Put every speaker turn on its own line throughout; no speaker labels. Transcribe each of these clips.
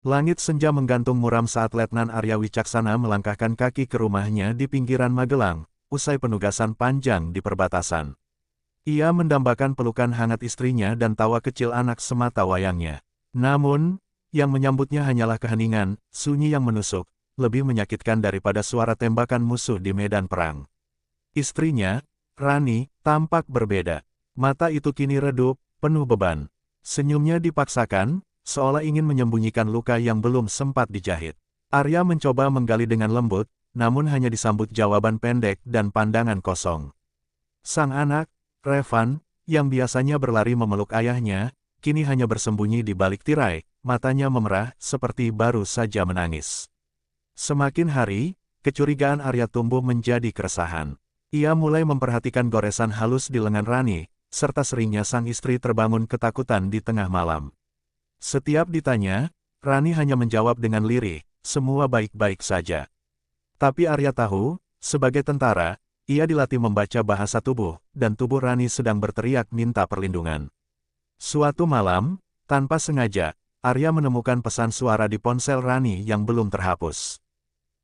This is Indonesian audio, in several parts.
Langit senja menggantung muram saat Letnan Arya Wicaksana melangkahkan kaki ke rumahnya di pinggiran Magelang, usai penugasan panjang di perbatasan. Ia mendambakan pelukan hangat istrinya dan tawa kecil anak semata wayangnya. Namun, yang menyambutnya hanyalah keheningan, sunyi yang menusuk, lebih menyakitkan daripada suara tembakan musuh di medan perang. Istrinya, Rani, tampak berbeda. Mata itu kini redup, penuh beban. Senyumnya dipaksakan, seolah ingin menyembunyikan luka yang belum sempat dijahit. Arya mencoba menggali dengan lembut, namun hanya disambut jawaban pendek dan pandangan kosong. Sang anak, Revan, yang biasanya berlari memeluk ayahnya, kini hanya bersembunyi di balik tirai, matanya memerah seperti baru saja menangis. Semakin hari, kecurigaan Arya tumbuh menjadi keresahan. Ia mulai memperhatikan goresan halus di lengan Rani, serta seringnya sang istri terbangun ketakutan di tengah malam. Setiap ditanya, Rani hanya menjawab dengan lirih, semua baik-baik saja. Tapi Arya tahu, sebagai tentara, ia dilatih membaca bahasa tubuh, dan tubuh Rani sedang berteriak minta perlindungan. Suatu malam, tanpa sengaja, Arya menemukan pesan suara di ponsel Rani yang belum terhapus.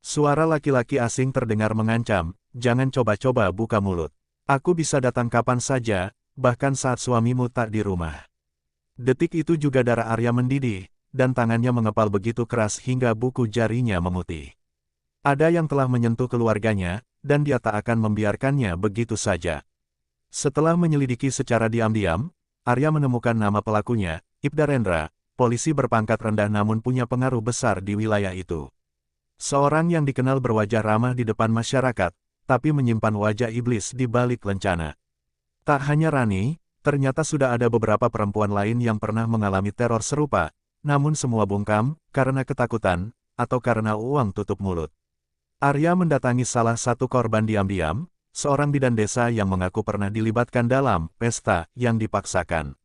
Suara laki-laki asing terdengar mengancam, "Jangan coba-coba buka mulut. Aku bisa datang kapan saja, bahkan saat suamimu tak di rumah." Detik itu juga darah Arya mendidih, dan tangannya mengepal begitu keras hingga buku jarinya memutih. Ada yang telah menyentuh keluarganya, dan dia tak akan membiarkannya begitu saja. Setelah menyelidiki secara diam-diam, Arya menemukan nama pelakunya, Ibda Rendra, polisi berpangkat rendah namun punya pengaruh besar di wilayah itu. Seorang yang dikenal berwajah ramah di depan masyarakat, tapi menyimpan wajah iblis di balik lencana. Tak hanya Rani, ternyata sudah ada beberapa perempuan lain yang pernah mengalami teror serupa, namun semua bungkam, karena ketakutan, atau karena uang tutup mulut. Arya mendatangi salah satu korban diam-diam, seorang bidan desa yang mengaku pernah dilibatkan dalam pesta yang dipaksakan.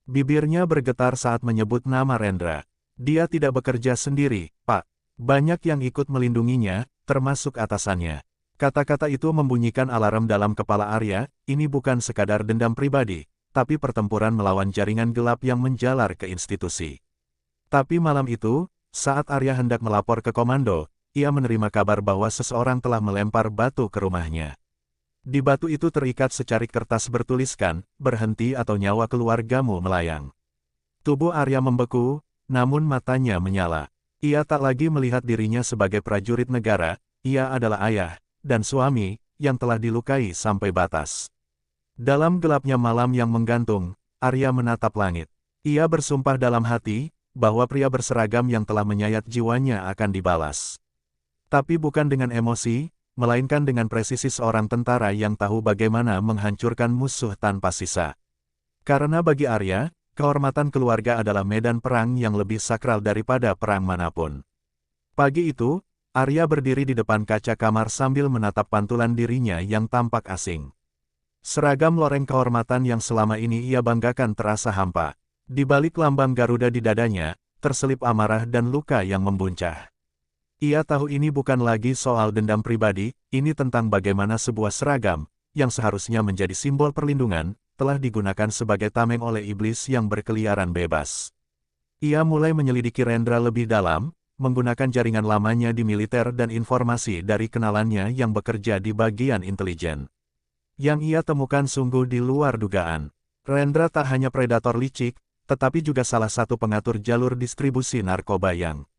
Bibirnya bergetar saat menyebut nama Rendra. Dia tidak bekerja sendiri, Pak. Banyak yang ikut melindunginya, termasuk atasannya. Kata-kata itu membunyikan alarm dalam kepala Arya, ini bukan sekadar dendam pribadi, tapi pertempuran melawan jaringan gelap yang menjalar ke institusi. Tapi malam itu, saat Arya hendak melapor ke komando, ia menerima kabar bahwa seseorang telah melempar batu ke rumahnya. Di batu itu terikat secarik kertas bertuliskan, "Berhenti atau nyawa keluargamu melayang." Tubuh Arya membeku, namun matanya menyala. Ia tak lagi melihat dirinya sebagai prajurit negara, ia adalah ayah, dan suami, yang telah dilukai sampai batas. Dalam gelapnya malam yang menggantung, Arya menatap langit. Ia bersumpah dalam hati, bahwa pria berseragam yang telah menyayat jiwanya akan dibalas. Tapi bukan dengan emosi, melainkan dengan presisi seorang tentara yang tahu bagaimana menghancurkan musuh tanpa sisa. Karena bagi Arya, kehormatan keluarga adalah medan perang yang lebih sakral daripada perang manapun. Pagi itu, Arya berdiri di depan kaca kamar sambil menatap pantulan dirinya yang tampak asing. Seragam loreng kehormatan yang selama ini ia banggakan terasa hampa. Di balik lambang Garuda di dadanya, terselip amarah dan luka yang membuncah. Ia tahu ini bukan lagi soal dendam pribadi, ini tentang bagaimana sebuah seragam, yang seharusnya menjadi simbol perlindungan, telah digunakan sebagai tameng oleh iblis yang berkeliaran bebas. Ia mulai menyelidiki Rendra lebih dalam, menggunakan jaringan lamanya di militer dan informasi dari kenalannya yang bekerja di bagian intelijen. Yang ia temukan sungguh di luar dugaan. Rendra tak hanya predator licik, tetapi juga salah satu pengatur jalur distribusi narkoba yang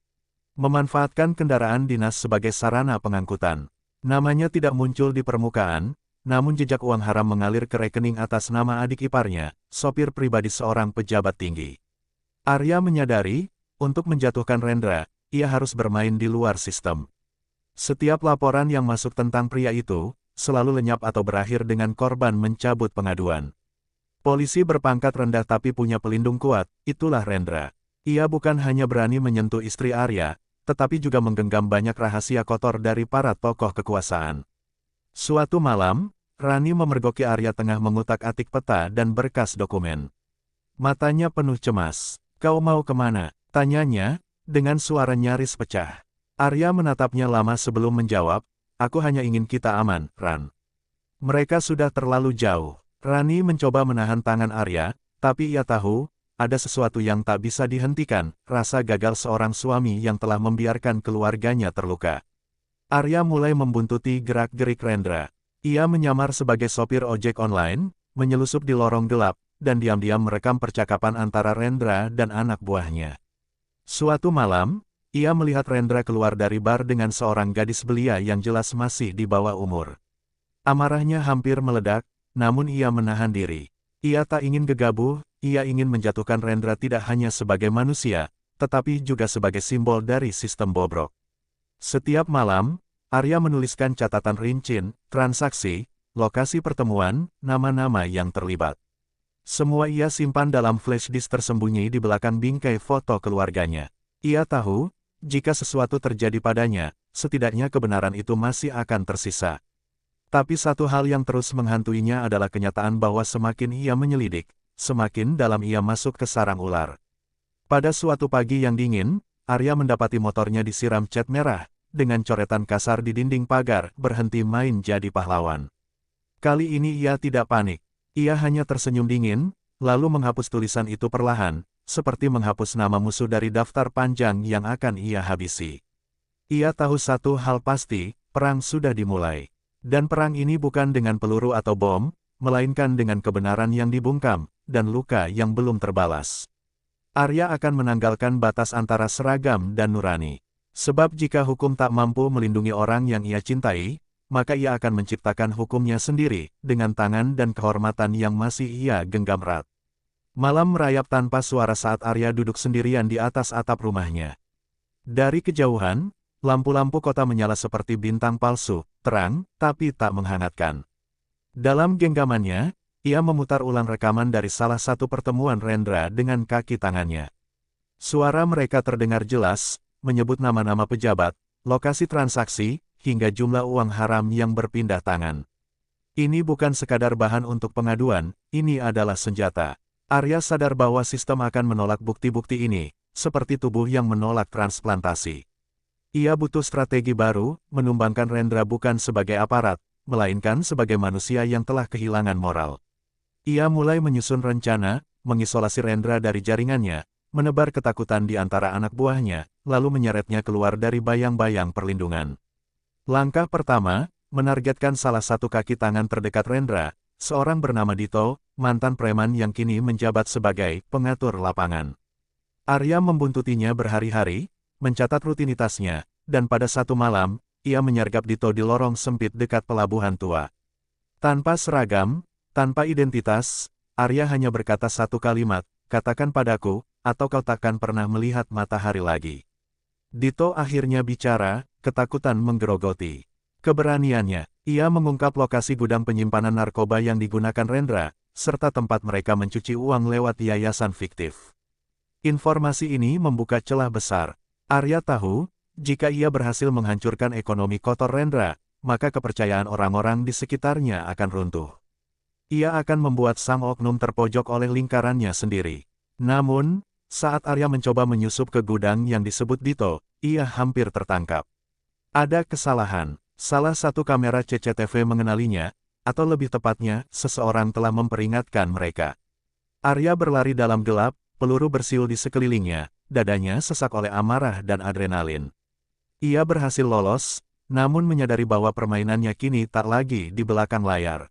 memanfaatkan kendaraan dinas sebagai sarana pengangkutan. Namanya tidak muncul di permukaan, namun jejak uang haram mengalir ke rekening atas nama adik iparnya, sopir pribadi seorang pejabat tinggi. Arya menyadari, untuk menjatuhkan Rendra, ia harus bermain di luar sistem. Setiap laporan yang masuk tentang pria itu, selalu lenyap atau berakhir dengan korban mencabut pengaduan. Polisi berpangkat rendah tapi punya pelindung kuat, itulah Rendra. Ia bukan hanya berani menyentuh istri Arya, tetapi juga menggenggam banyak rahasia kotor dari para tokoh kekuasaan. Suatu malam, Rani memergoki Arya tengah mengutak-atik peta dan berkas dokumen. Matanya penuh cemas. "Kau mau kemana?" tanyanya, dengan suara nyaris pecah. Arya menatapnya lama sebelum menjawab, "Aku hanya ingin kita aman, Ran. Mereka sudah terlalu jauh." Rani mencoba menahan tangan Arya, tapi ia tahu, ada sesuatu yang tak bisa dihentikan, rasa gagal seorang suami yang telah membiarkan keluarganya terluka. Arya mulai membuntuti gerak-gerik Rendra. Ia menyamar sebagai sopir ojek online, menyelusup di lorong gelap, dan diam-diam merekam percakapan antara Rendra dan anak buahnya. Suatu malam, ia melihat Rendra keluar dari bar dengan seorang gadis belia yang jelas masih di bawah umur. Amarahnya hampir meledak, namun ia menahan diri. Ia tak ingin gegabah, ia ingin menjatuhkan Rendra tidak hanya sebagai manusia, tetapi juga sebagai simbol dari sistem bobrok. Setiap malam, Arya menuliskan catatan rincian, transaksi, lokasi pertemuan, nama-nama yang terlibat. Semua ia simpan dalam flash disk tersembunyi di belakang bingkai foto keluarganya. Ia tahu, jika sesuatu terjadi padanya, setidaknya kebenaran itu masih akan tersisa. Tapi satu hal yang terus menghantuinya adalah kenyataan bahwa semakin ia menyelidik, semakin dalam ia masuk ke sarang ular. Pada suatu pagi yang dingin, Arya mendapati motornya disiram cat merah, dengan coretan kasar di dinding pagar, berhenti main jadi pahlawan. Kali ini ia tidak panik. Ia hanya tersenyum dingin, lalu menghapus tulisan itu perlahan, seperti menghapus nama musuh dari daftar panjang yang akan ia habisi. Ia tahu satu hal pasti, perang sudah dimulai. Dan perang ini bukan dengan peluru atau bom, melainkan dengan kebenaran yang dibungkam, dan luka yang belum terbalas. Arya akan menanggalkan batas antara seragam dan nurani. Sebab jika hukum tak mampu melindungi orang yang ia cintai, maka ia akan menciptakan hukumnya sendiri, dengan tangan dan kehormatan yang masih ia genggam erat. Malam merayap tanpa suara saat Arya duduk sendirian di atas atap rumahnya. Dari kejauhan, lampu-lampu kota menyala seperti bintang palsu, terang, tapi tak menghangatkan. Dalam genggamannya, ia memutar ulang rekaman dari salah satu pertemuan Rendra dengan kaki tangannya. Suara mereka terdengar jelas, menyebut nama-nama pejabat, lokasi transaksi, hingga jumlah uang haram yang berpindah tangan. Ini bukan sekadar bahan untuk pengaduan, ini adalah senjata. Arya sadar bahwa sistem akan menolak bukti-bukti ini, seperti tubuh yang menolak transplantasi. Ia butuh strategi baru, menumbangkan Rendra bukan sebagai aparat, melainkan sebagai manusia yang telah kehilangan moral. Ia mulai menyusun rencana, mengisolasi Rendra dari jaringannya, menebar ketakutan di antara anak buahnya, lalu menyeretnya keluar dari bayang-bayang perlindungan. Langkah pertama, menargetkan salah satu kaki tangan terdekat Rendra, seorang bernama Dito, mantan preman yang kini menjabat sebagai pengatur lapangan. Arya membuntutinya berhari-hari, mencatat rutinitasnya, dan pada satu malam, ia menyergap Dito di lorong sempit dekat pelabuhan tua. Tanpa seragam, tanpa identitas, Arya hanya berkata satu kalimat, "Katakan padaku, atau kau takkan pernah melihat matahari lagi." Dito akhirnya bicara, ketakutan menggerogoti. Keberaniannya, ia mengungkap lokasi gudang penyimpanan narkoba yang digunakan Rendra, serta tempat mereka mencuci uang lewat yayasan fiktif. Informasi ini membuka celah besar. Arya tahu, jika ia berhasil menghancurkan ekonomi kotor Rendra, maka kepercayaan orang-orang di sekitarnya akan runtuh. Ia akan membuat sang oknum terpojok oleh lingkarannya sendiri. Namun, saat Arya mencoba menyusup ke gudang yang disebut Dito, ia hampir tertangkap. Ada kesalahan. Salah satu kamera CCTV mengenalinya, atau lebih tepatnya, seseorang telah memperingatkan mereka. Arya berlari dalam gelap, peluru bersiul di sekelilingnya, dadanya sesak oleh amarah dan adrenalin. Ia berhasil lolos, namun menyadari bahwa permainannya kini tak lagi di belakang layar.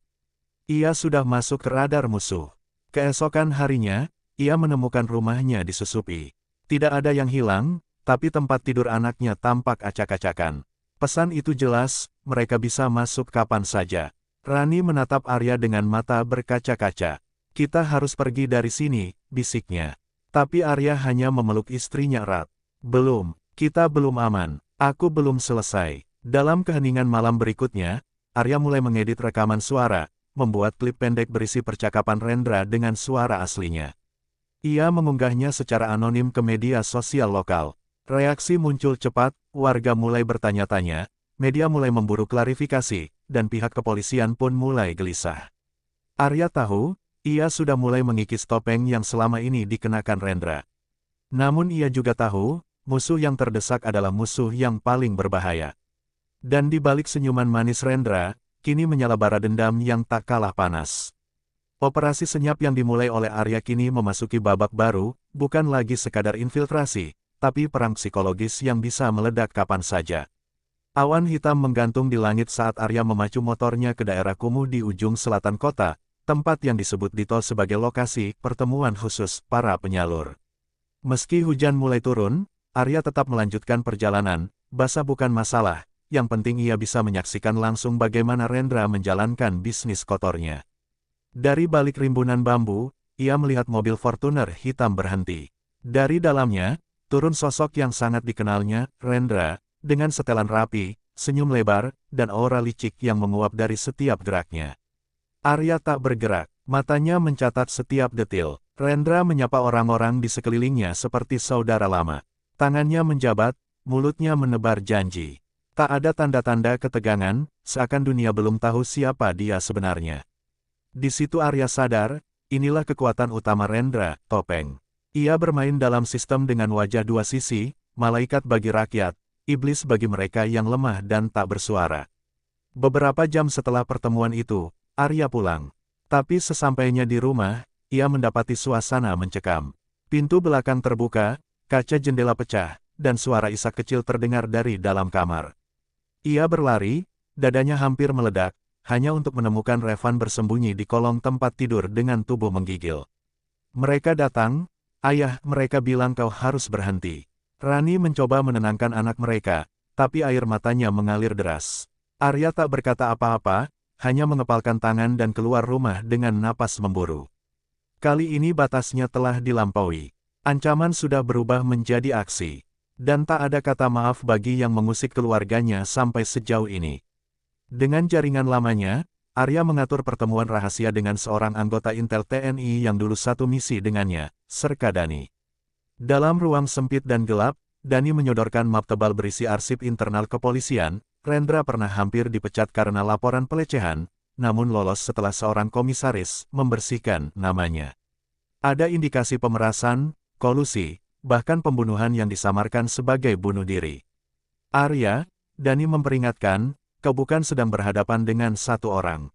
Ia sudah masuk ke radar musuh. Keesokan harinya, ia menemukan rumahnya disusupi. Tidak ada yang hilang, tapi tempat tidur anaknya tampak acak-acakan. Pesan itu jelas, mereka bisa masuk kapan saja. Rani menatap Arya dengan mata berkaca-kaca. "Kita harus pergi dari sini," bisiknya. Tapi Arya hanya memeluk istrinya erat. "Belum, kita belum aman. Aku belum selesai." Dalam keheningan malam berikutnya, Arya mulai mengedit rekaman suara, membuat klip pendek berisi percakapan Rendra dengan suara aslinya. Ia mengunggahnya secara anonim ke media sosial lokal. Reaksi muncul cepat, warga mulai bertanya-tanya, media mulai memburu klarifikasi, dan pihak kepolisian pun mulai gelisah. Arya tahu, ia sudah mulai mengikis topeng yang selama ini dikenakan Rendra. Namun ia juga tahu, musuh yang terdesak adalah musuh yang paling berbahaya. Dan di balik senyuman manis Rendra, kini menyala bara dendam yang tak kalah panas. Operasi senyap yang dimulai oleh Arya kini memasuki babak baru, bukan lagi sekadar infiltrasi, tapi perang psikologis yang bisa meledak kapan saja. Awan hitam menggantung di langit saat Arya memacu motornya ke daerah kumuh di ujung selatan kota, tempat yang disebut Dito sebagai lokasi pertemuan khusus para penyalur. Meski hujan mulai turun, Arya tetap melanjutkan perjalanan, basah bukan masalah, yang penting ia bisa menyaksikan langsung bagaimana Rendra menjalankan bisnis kotornya. Dari balik rimbunan bambu, ia melihat mobil Fortuner hitam berhenti. Dari dalamnya, turun sosok yang sangat dikenalnya, Rendra, dengan setelan rapi, senyum lebar, dan aura licik yang menguap dari setiap geraknya. Arya tak bergerak, matanya mencatat setiap detil. Rendra menyapa orang-orang di sekelilingnya seperti saudara lama. Tangannya menjabat, mulutnya menebar janji. Tak ada tanda-tanda ketegangan, seakan dunia belum tahu siapa dia sebenarnya. Di situ Arya sadar, inilah kekuatan utama Rendra, topeng. Ia bermain dalam sistem dengan wajah dua sisi, malaikat bagi rakyat, iblis bagi mereka yang lemah dan tak bersuara. Beberapa jam setelah pertemuan itu, Arya pulang. Tapi sesampainya di rumah, ia mendapati suasana mencekam. Pintu belakang terbuka, kaca jendela pecah, dan suara isak kecil terdengar dari dalam kamar. Ia berlari, dadanya hampir meledak, hanya untuk menemukan Revan bersembunyi di kolong tempat tidur dengan tubuh menggigil. Mereka datang, ayah, mereka bilang kau harus berhenti. Rani mencoba menenangkan anak mereka, tapi air matanya mengalir deras. Arya tak berkata apa-apa, hanya mengepalkan tangan dan keluar rumah dengan napas memburu. Kali ini batasnya telah dilampaui. Ancaman sudah berubah menjadi aksi. Dan tak ada kata maaf bagi yang mengusik keluarganya sampai sejauh ini. Dengan jaringan lamanya, Arya mengatur pertemuan rahasia dengan seorang anggota Intel TNI yang dulu satu misi dengannya, Serka Dani. Dalam ruang sempit dan gelap, Dani menyodorkan map tebal berisi arsip internal kepolisian. Rendra pernah hampir dipecat karena laporan pelecehan, namun lolos setelah seorang komisaris membersihkan namanya. Ada indikasi pemerasan, kolusi, bahkan pembunuhan yang disamarkan sebagai bunuh diri. Arya, Dani memperingatkan, kau bukan sedang berhadapan dengan satu orang.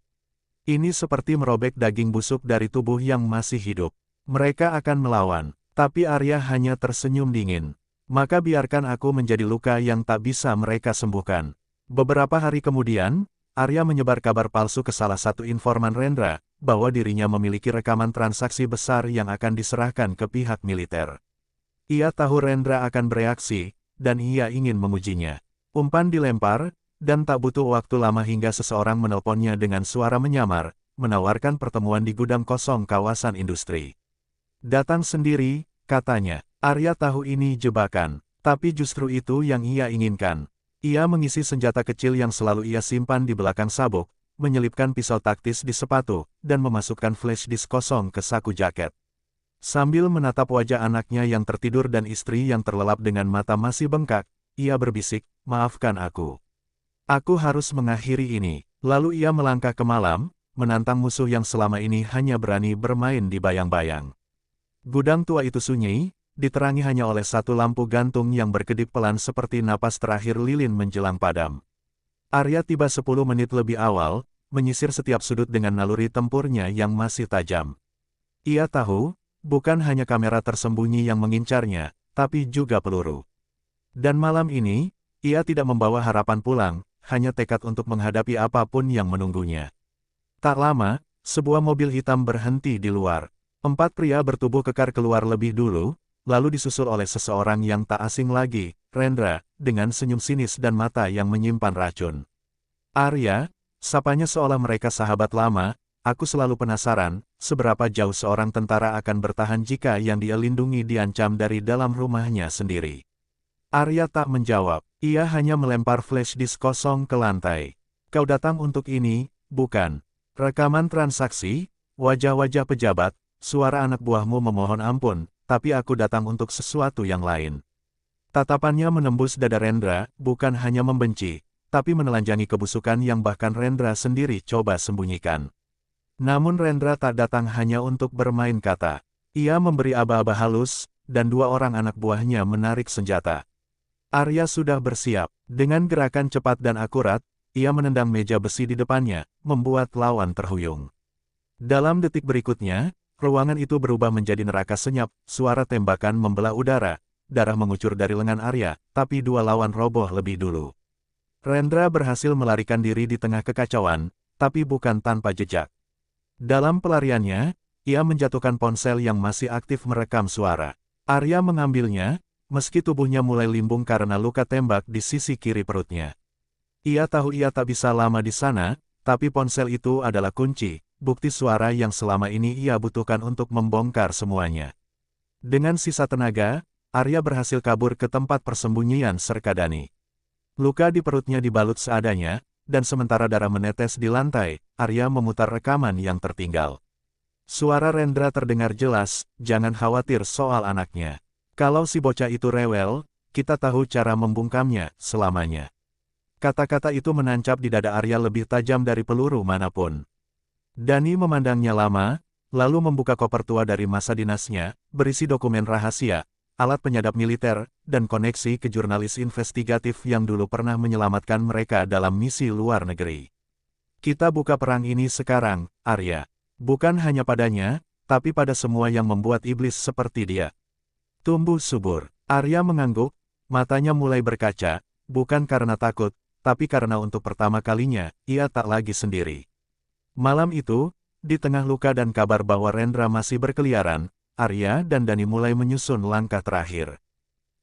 Ini seperti merobek daging busuk dari tubuh yang masih hidup. Mereka akan melawan, tapi Arya hanya tersenyum dingin. Maka biarkan aku menjadi luka yang tak bisa mereka sembuhkan. Beberapa hari kemudian, Arya menyebar kabar palsu ke salah satu informan Rendra, bahwa dirinya memiliki rekaman transaksi besar yang akan diserahkan ke pihak militer. Ia tahu Rendra akan bereaksi, dan ia ingin mengujinya. Umpan dilempar, dan tak butuh waktu lama hingga seseorang menelponnya dengan suara menyamar, menawarkan pertemuan di gudang kosong kawasan industri. Datang sendiri, katanya. Arya tahu ini jebakan, tapi justru itu yang ia inginkan. Ia mengisi senjata kecil yang selalu ia simpan di belakang sabuk, menyelipkan pisau taktis di sepatu, dan memasukkan flash disk kosong ke saku jaket. Sambil menatap wajah anaknya yang tertidur dan istri yang terlelap dengan mata masih bengkak, ia berbisik, maafkan aku. Aku harus mengakhiri ini. Lalu ia melangkah ke malam, menantang musuh yang selama ini hanya berani bermain di bayang-bayang. Gudang tua itu sunyi, diterangi hanya oleh satu lampu gantung yang berkedip pelan seperti napas terakhir lilin menjelang padam. Arya tiba 10 menit lebih awal, menyisir setiap sudut dengan naluri tempurnya yang masih tajam. Ia tahu, bukan hanya kamera tersembunyi yang mengincarnya, tapi juga peluru. Dan malam ini, ia tidak membawa harapan pulang, hanya tekad untuk menghadapi apapun yang menunggunya. Tak lama, sebuah mobil hitam berhenti di luar. 4 pria bertubuh kekar keluar lebih dulu, lalu disusul oleh seseorang yang tak asing lagi, Rendra, dengan senyum sinis dan mata yang menyimpan racun. Arya, sapanya seolah mereka sahabat lama, aku selalu penasaran, seberapa jauh seorang tentara akan bertahan jika yang dia lindungi diancam dari dalam rumahnya sendiri. Arya tak menjawab, ia hanya melempar flash disk kosong ke lantai. Kau datang untuk ini, bukan? Rekaman transaksi, wajah-wajah pejabat, suara anak buahmu memohon ampun, tapi aku datang untuk sesuatu yang lain. Tatapannya menembus dada Rendra, bukan hanya membenci, tapi menelanjangi kebusukan yang bahkan Rendra sendiri coba sembunyikan. Namun Rendra tak datang hanya untuk bermain kata. Ia memberi aba-aba halus, dan 2 orang anak buahnya menarik senjata. Arya sudah bersiap. Dengan gerakan cepat dan akurat, ia menendang meja besi di depannya, membuat lawan terhuyung. Dalam detik berikutnya, ruangan itu berubah menjadi neraka senyap, suara tembakan membelah udara, darah mengucur dari lengan Arya, tapi dua lawan roboh lebih dulu. Rendra berhasil melarikan diri di tengah kekacauan, tapi bukan tanpa jejak. Dalam pelariannya, ia menjatuhkan ponsel yang masih aktif merekam suara. Arya mengambilnya, meski tubuhnya mulai limbung karena luka tembak di sisi kiri perutnya. Ia tahu ia tak bisa lama di sana, tapi ponsel itu adalah kunci, bukti suara yang selama ini ia butuhkan untuk membongkar semuanya. Dengan sisa tenaga, Arya berhasil kabur ke tempat persembunyian Serkadani. Luka di perutnya dibalut seadanya, dan sementara darah menetes di lantai, Arya memutar rekaman yang tertinggal. Suara Rendra terdengar jelas, "Jangan khawatir soal anaknya. Kalau si bocah itu rewel, kita tahu cara membungkamnya selamanya." Kata-kata itu menancap di dada Arya lebih tajam dari peluru manapun. Dani memandangnya lama, lalu membuka koper tua dari masa dinasnya, berisi dokumen rahasia, alat penyadap militer, dan koneksi ke jurnalis investigatif yang dulu pernah menyelamatkan mereka dalam misi luar negeri. "Kita buka perang ini sekarang, Arya. Bukan hanya padanya, tapi pada semua yang membuat iblis seperti dia." Tumbuh subur. Arya mengangguk, matanya mulai berkaca, bukan karena takut, tapi karena untuk pertama kalinya, ia tak lagi sendiri. Malam itu, di tengah luka dan kabar bahwa Rendra masih berkeliaran, Arya dan Dani mulai menyusun langkah terakhir.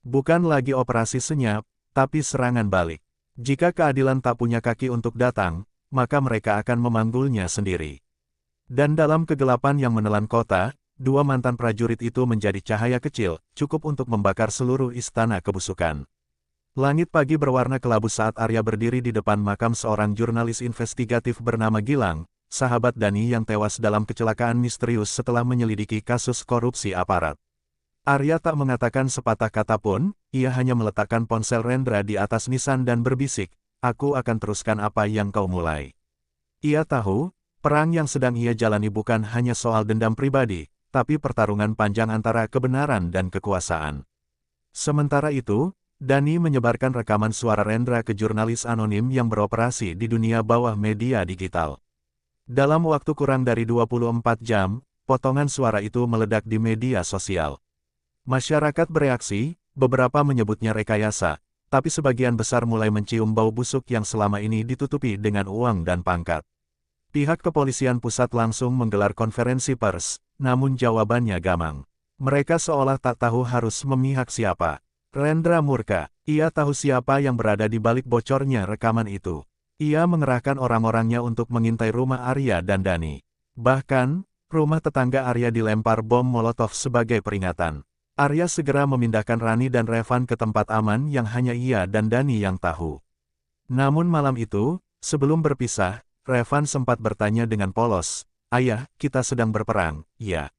Bukan lagi operasi senyap, tapi serangan balik. Jika keadilan tak punya kaki untuk datang, maka mereka akan memanggulnya sendiri. Dan dalam kegelapan yang menelan kota, dua mantan prajurit itu menjadi cahaya kecil, cukup untuk membakar seluruh istana kebusukan. Langit pagi berwarna kelabu saat Arya berdiri di depan makam seorang jurnalis investigatif bernama Gilang, sahabat Dani yang tewas dalam kecelakaan misterius setelah menyelidiki kasus korupsi aparat. Arya tak mengatakan sepatah kata pun, ia hanya meletakkan ponsel Rendra di atas nisan dan berbisik, "Aku akan teruskan apa yang kau mulai." Ia tahu, perang yang sedang ia jalani bukan hanya soal dendam pribadi, tapi pertarungan panjang antara kebenaran dan kekuasaan. Sementara itu, Dani menyebarkan rekaman suara Rendra ke jurnalis anonim yang beroperasi di dunia bawah media digital. Dalam waktu kurang dari 24 jam, potongan suara itu meledak di media sosial. Masyarakat bereaksi, beberapa menyebutnya rekayasa, tapi sebagian besar mulai mencium bau busuk yang selama ini ditutupi dengan uang dan pangkat. Pihak kepolisian pusat langsung menggelar konferensi pers, namun jawabannya gamang. Mereka seolah tak tahu harus memihak siapa. Rendra murka, ia tahu siapa yang berada di balik bocornya rekaman itu. Ia mengerahkan orang-orangnya untuk mengintai rumah Arya dan Dani. Bahkan, rumah tetangga Arya dilempar bom Molotov sebagai peringatan. Arya segera memindahkan Rani dan Revan ke tempat aman yang hanya ia dan Dani yang tahu. Namun malam itu, sebelum berpisah, Revan sempat bertanya dengan polos, "Ayah, kita sedang berperang, ya?"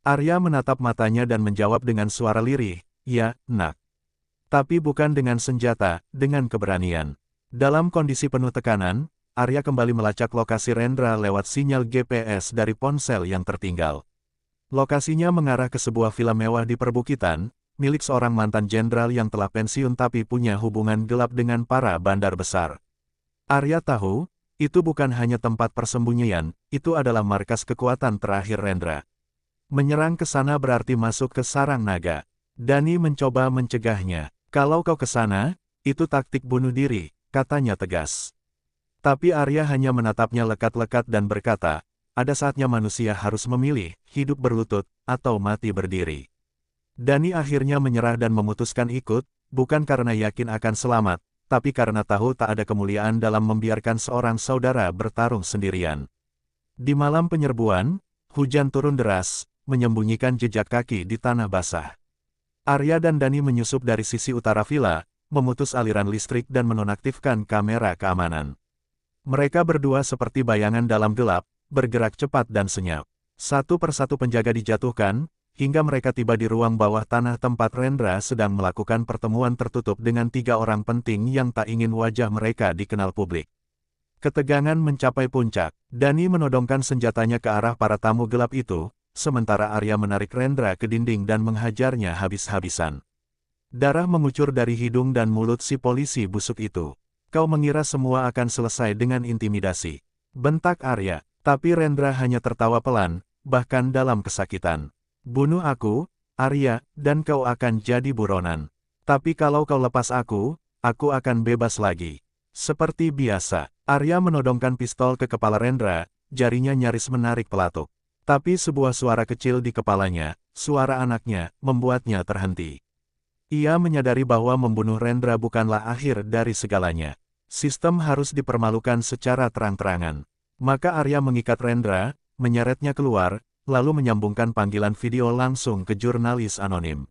Arya menatap matanya dan menjawab dengan suara lirih, "Ya, Nak. Tapi bukan dengan senjata, dengan keberanian." Dalam kondisi penuh tekanan, Arya kembali melacak lokasi Rendra lewat sinyal GPS dari ponsel yang tertinggal. Lokasinya mengarah ke sebuah villa mewah di perbukitan, milik seorang mantan jenderal yang telah pensiun tapi punya hubungan gelap dengan para bandar besar. Arya tahu, itu bukan hanya tempat persembunyian, itu adalah markas kekuatan terakhir Rendra. Menyerang ke sana berarti masuk ke sarang naga. Dani mencoba mencegahnya. "Kalau kau ke sana, itu taktik bunuh diri," katanya tegas. Tapi Arya hanya menatapnya lekat-lekat dan berkata, "Ada saatnya manusia harus memilih, hidup berlutut, atau mati berdiri." Dani akhirnya menyerah dan memutuskan ikut, bukan karena yakin akan selamat, tapi karena tahu tak ada kemuliaan dalam membiarkan seorang saudara bertarung sendirian. Di malam penyerbuan, hujan turun deras, menyembunyikan jejak kaki di tanah basah. Arya dan Dani menyusup dari sisi utara villa, memutus aliran listrik dan menonaktifkan kamera keamanan. Mereka berdua seperti bayangan dalam gelap, bergerak cepat dan senyap. Satu persatu penjaga dijatuhkan, hingga mereka tiba di ruang bawah tanah tempat Rendra sedang melakukan pertemuan tertutup dengan 3 orang penting yang tak ingin wajah mereka dikenal publik. Ketegangan mencapai puncak. Dani menodongkan senjatanya ke arah para tamu gelap itu, sementara Arya menarik Rendra ke dinding dan menghajarnya habis-habisan. Darah mengucur dari hidung dan mulut si polisi busuk itu. "Kau mengira semua akan selesai dengan intimidasi?" bentak Arya. Tapi Rendra hanya tertawa pelan, bahkan dalam kesakitan. Bunuh aku, Arya, dan kau akan jadi buronan. Tapi kalau kau lepas aku akan bebas lagi. Seperti biasa, Arya menodongkan pistol ke kepala Rendra, jarinya nyaris menarik pelatuk. Tapi sebuah suara kecil di kepalanya, suara anaknya, membuatnya terhenti. Ia menyadari bahwa membunuh Rendra bukanlah akhir dari segalanya. Sistem harus dipermalukan secara terang-terangan. Maka Arya mengikat Rendra, menyeretnya keluar, lalu menyambungkan panggilan video langsung ke jurnalis anonim.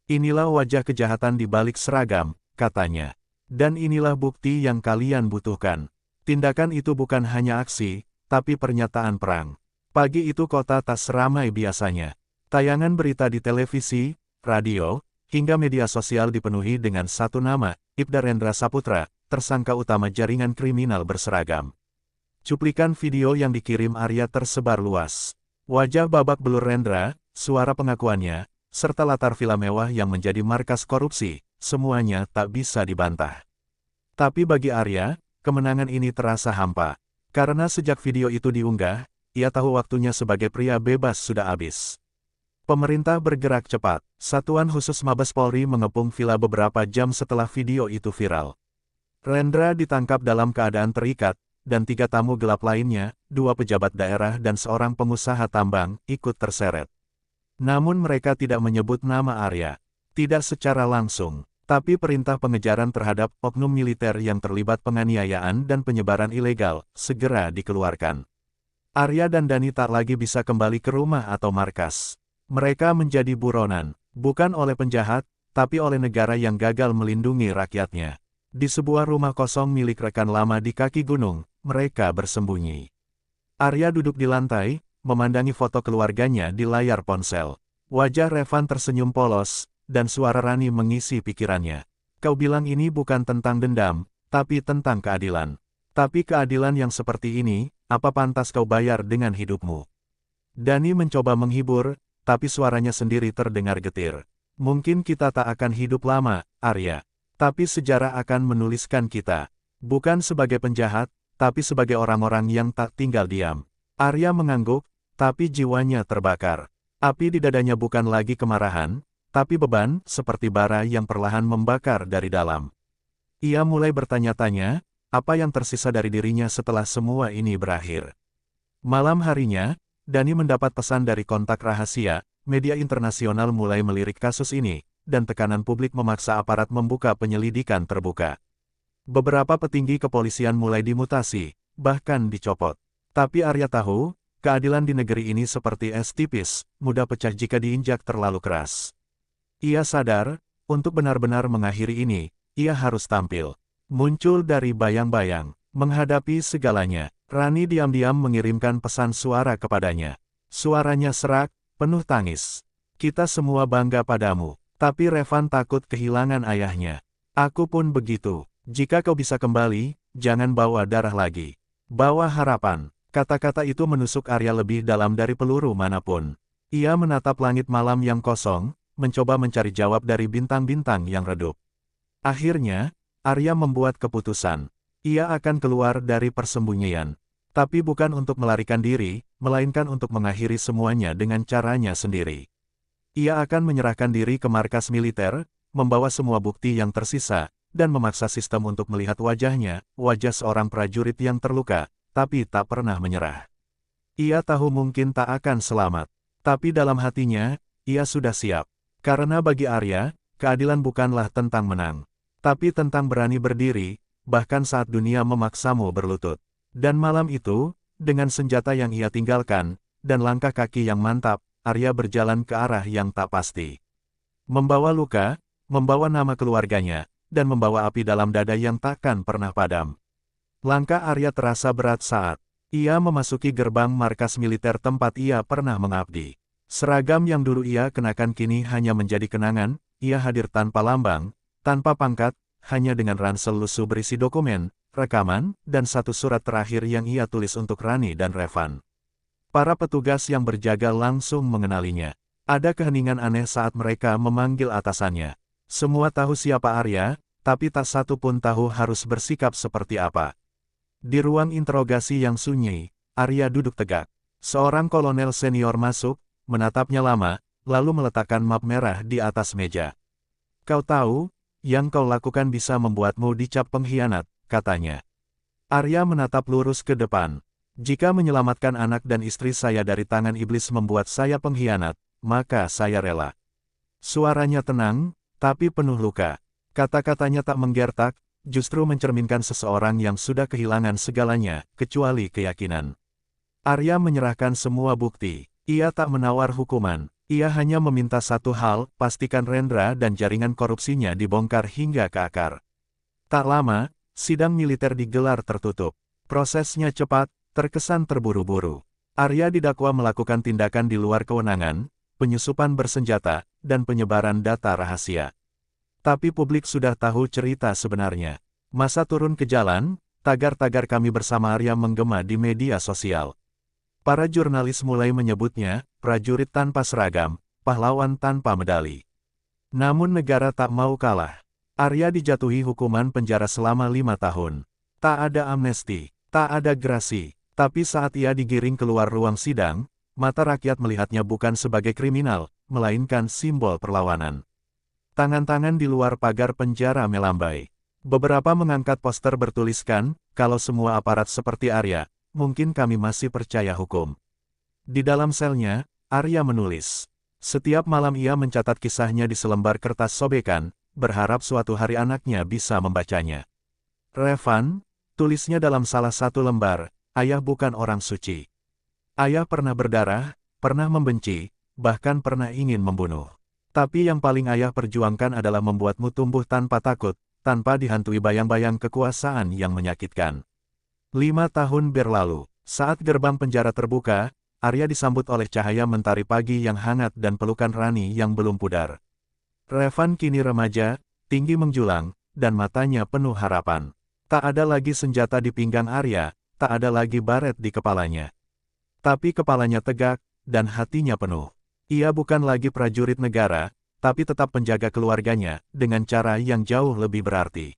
Inilah wajah kejahatan di balik seragam, katanya. Dan inilah bukti yang kalian butuhkan. Tindakan itu bukan hanya aksi, tapi pernyataan perang. Pagi itu kota tak seramai biasanya. Tayangan berita di televisi, radio, hingga media sosial dipenuhi dengan satu nama, Ibda Rendra Saputra, tersangka utama jaringan kriminal berseragam. Cuplikan video yang dikirim Arya tersebar luas. Wajah babak belur Rendra, suara pengakuannya, serta latar villa mewah yang menjadi markas korupsi, semuanya tak bisa dibantah. Tapi bagi Arya, kemenangan ini terasa hampa. Karena sejak video itu diunggah, ia tahu waktunya sebagai pria bebas sudah habis. Pemerintah bergerak cepat. Satuan Khusus Mabes Polri mengepung villa beberapa jam setelah video itu viral. Rendra ditangkap dalam keadaan terikat, dan 3 tamu gelap lainnya, 2 pejabat daerah dan seorang pengusaha tambang, ikut terseret. Namun mereka tidak menyebut nama Arya. Tidak secara langsung, tapi perintah pengejaran terhadap oknum militer yang terlibat penganiayaan dan penyebaran ilegal, segera dikeluarkan. Arya dan Dani tak lagi bisa kembali ke rumah atau markas. Mereka menjadi buronan, bukan oleh penjahat, tapi oleh negara yang gagal melindungi rakyatnya. Di sebuah rumah kosong milik rekan lama di kaki gunung, mereka bersembunyi. Arya duduk di lantai, memandangi foto keluarganya di layar ponsel. Wajah Revan tersenyum polos, dan suara Rani mengisi pikirannya. Kau bilang ini bukan tentang dendam, tapi tentang keadilan. Tapi keadilan yang seperti ini, apa pantas kau bayar dengan hidupmu? Dani mencoba menghibur, tapi suaranya sendiri terdengar getir. Mungkin kita tak akan hidup lama, Arya. Tapi sejarah akan menuliskan kita. Bukan sebagai penjahat, tapi sebagai orang-orang yang tak tinggal diam. Arya mengangguk, tapi jiwanya terbakar. Api di dadanya bukan lagi kemarahan, tapi beban, seperti bara yang perlahan membakar dari dalam. Ia mulai bertanya-tanya, apa yang tersisa dari dirinya setelah semua ini berakhir. Malam harinya, Dani mendapat pesan dari kontak rahasia, media internasional mulai melirik kasus ini, dan tekanan publik memaksa aparat membuka penyelidikan terbuka. Beberapa petinggi kepolisian mulai dimutasi, bahkan dicopot. Tapi Arya tahu, keadilan di negeri ini seperti es tipis, mudah pecah jika diinjak terlalu keras. Ia sadar, untuk benar-benar mengakhiri ini, ia harus tampil. Muncul dari bayang-bayang, menghadapi segalanya. Rani diam-diam mengirimkan pesan suara kepadanya. Suaranya serak, penuh tangis. Kita semua bangga padamu, tapi Revan takut kehilangan ayahnya. Aku pun begitu. Jika kau bisa kembali, jangan bawa darah lagi. Bawa harapan. Kata-kata itu menusuk Arya lebih dalam dari peluru manapun. Ia menatap langit malam yang kosong, mencoba mencari jawab dari bintang-bintang yang redup. Akhirnya, Arya membuat keputusan. Ia akan keluar dari persembunyian. Tapi bukan untuk melarikan diri, melainkan untuk mengakhiri semuanya dengan caranya sendiri. Ia akan menyerahkan diri ke markas militer, membawa semua bukti yang tersisa, dan memaksa sistem untuk melihat wajahnya, wajah seorang prajurit yang terluka, tapi tak pernah menyerah. Ia tahu mungkin tak akan selamat, tapi dalam hatinya, ia sudah siap. Karena bagi Arya, keadilan bukanlah tentang menang, tapi tentang berani berdiri, bahkan saat dunia memaksamu berlutut. Dan malam itu, dengan senjata yang ia tinggalkan, dan langkah kaki yang mantap, Arya berjalan ke arah yang tak pasti. Membawa luka, membawa nama keluarganya, dan membawa api dalam dada yang takkan pernah padam. Langkah Arya terasa berat saat ia memasuki gerbang markas militer tempat ia pernah mengabdi. Seragam yang dulu ia kenakan kini hanya menjadi kenangan, ia hadir tanpa lambang, tanpa pangkat, hanya dengan ransel lusuh berisi dokumen, rekaman, dan satu surat terakhir yang ia tulis untuk Rani dan Revan. Para petugas yang berjaga langsung mengenalinya. Ada keheningan aneh saat mereka memanggil atasannya. Semua tahu siapa Arya, tapi tak satu pun tahu harus bersikap seperti apa. Di ruang interogasi yang sunyi, Arya duduk tegak. Seorang kolonel senior masuk, menatapnya lama, lalu meletakkan map merah di atas meja. Kau tahu, yang kau lakukan bisa membuatmu dicap pengkhianat, katanya. Arya menatap lurus ke depan. Jika menyelamatkan anak dan istri saya dari tangan iblis membuat saya pengkhianat, maka saya rela. Suaranya tenang, tapi penuh luka. Kata-katanya tak menggertak, justru mencerminkan seseorang yang sudah kehilangan segalanya, kecuali keyakinan. Arya menyerahkan semua bukti. Ia tak menawar hukuman. Ia hanya meminta satu hal, pastikan Rendra dan jaringan korupsinya dibongkar hingga ke akar. Tak lama, sidang militer digelar tertutup. Prosesnya cepat, terkesan terburu-buru. Arya didakwa melakukan tindakan di luar kewenangan, penyusupan bersenjata, dan penyebaran data rahasia. Tapi publik sudah tahu cerita sebenarnya. Masa turun ke jalan, tagar-tagar kami bersama Arya menggema di media sosial. Para jurnalis mulai menyebutnya, prajurit tanpa seragam, pahlawan tanpa medali. Namun negara tak mau kalah. Arya dijatuhi hukuman penjara selama 5 tahun. Tak ada amnesti, tak ada grasi. Tapi saat ia digiring keluar ruang sidang, mata rakyat melihatnya bukan sebagai kriminal, melainkan simbol perlawanan. Tangan-tangan di luar pagar penjara melambai. Beberapa mengangkat poster bertuliskan, kalau semua aparat seperti Arya, mungkin kami masih percaya hukum. Di dalam selnya, Arya menulis. Setiap malam ia mencatat kisahnya di selembar kertas sobekan, berharap suatu hari anaknya bisa membacanya. Revan, tulisnya dalam salah satu lembar, ayah bukan orang suci. Ayah pernah berdarah, pernah membenci, bahkan pernah ingin membunuh. Tapi yang paling ayah perjuangkan adalah membuatmu tumbuh tanpa takut, tanpa dihantui bayang-bayang kekuasaan yang menyakitkan. 5 tahun berlalu, saat gerbang penjara terbuka, Arya disambut oleh cahaya mentari pagi yang hangat dan pelukan Rani yang belum pudar. Revan kini remaja, tinggi menjulang, dan matanya penuh harapan. Tak ada lagi senjata di pinggang Arya, tak ada lagi baret di kepalanya. Tapi kepalanya tegak, dan hatinya penuh. Ia bukan lagi prajurit negara, tapi tetap penjaga keluarganya, dengan cara yang jauh lebih berarti.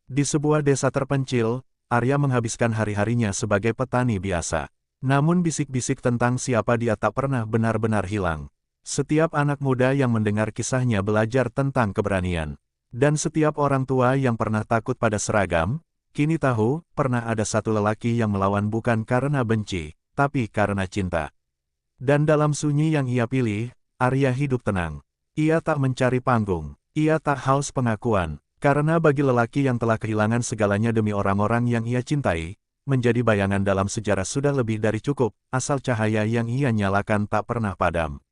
Di sebuah desa terpencil, Arya menghabiskan hari-harinya sebagai petani biasa. Namun bisik-bisik tentang siapa dia tak pernah benar-benar hilang. Setiap anak muda yang mendengar kisahnya belajar tentang keberanian. Dan setiap orang tua yang pernah takut pada seragam, kini tahu, pernah ada satu lelaki yang melawan bukan karena benci, tapi karena cinta. Dan dalam sunyi yang ia pilih, Arya hidup tenang. Ia tak mencari panggung, ia tak haus pengakuan. Karena bagi lelaki yang telah kehilangan segalanya demi orang-orang yang ia cintai, menjadi bayangan dalam sejarah sudah lebih dari cukup, asal cahaya yang ia nyalakan tak pernah padam.